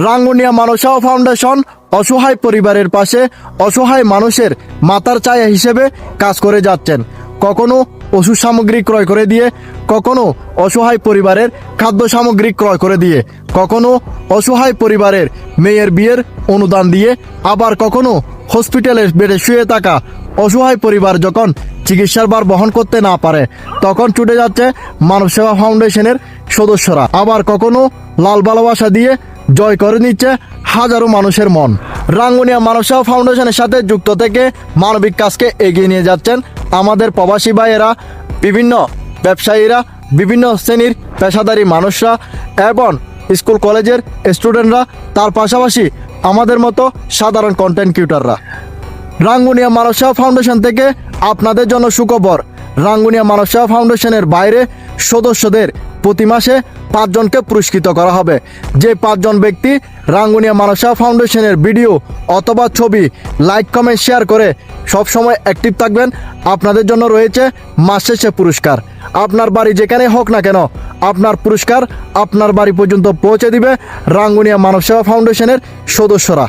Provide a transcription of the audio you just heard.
রাঙ্গুনিয়া মানব সেবা ফাউন্ডেশন অসহায় পরিবারের পাশে অসহায় মানুষের মাথার ছায়া হিসেবে কাজ করে যাচ্ছেন। কখনো ওষুধ সামগ্রী ক্রয় করে দিয়ে, কখনো অসহায় পরিবারের খাদ্য সামগ্রী ক্রয় করে দিয়ে, কখনো অসহায় পরিবারের মেয়ের বিয়ের অনুদান দিয়ে, আবার কখনো হসপিটালের বেডে শুয়ে থাকা অসহায় পরিবার যখন চিকিৎসার ভার বহন করতে না পারে তখন ছুটে যাচ্ছে মানব সেবা ফাউন্ডেশনের সদস্যরা। আবার কখনো লাল ভালোবাসা দিয়ে জয় করে নিচ্ছে হাজারো মানুষের মন। রাঙ্গুনিয়া মানব সেবা ফাউন্ডেশনের সাথে যুক্ত থেকে মানবিক কাজকে এগিয়ে নিয়ে যাচ্ছেন আমাদের প্রবাসী ভাইয়েরা, বিভিন্ন ব্যবসায়ীরা, বিভিন্ন শ্রেণীর পেশাদারী মানুষরা এবং স্কুল কলেজের স্টুডেন্টরা, তার পাশাপাশি আমাদের মতো সাধারণ কন্টেন্ট ক্রিয়েটররা। রাঙ্গুনিয়া মানব সেবা ফাউন্ডেশন থেকে আপনাদের জন্য সুখবর, রাঙ্গুনিয়া মানব সেবা ফাউন্ডেশনের বাইরে সদস্যদের প্রতি মাসে 5 জনকে পুরস্কৃত করা হবে। যে 5 জন ব্যক্তি রাঙ্গুনিয়া মানব সেবা ফাউন্ডেশনের ভিডিও অথবা ছবি লাইক, কমেন্ট, শেয়ার করে সবসময় অ্যাক্টিভ থাকবেন, আপনাদের জন্য রয়েছে মাস শেষে পুরস্কার। আপনার বাড়ি যেখানে হোক না কেন আপনার পুরস্কার আপনার বাড়ি পর্যন্ত পৌঁছে দিবে রাঙ্গুনিয়া মানব সেবা ফাউন্ডেশনের সদস্যরা।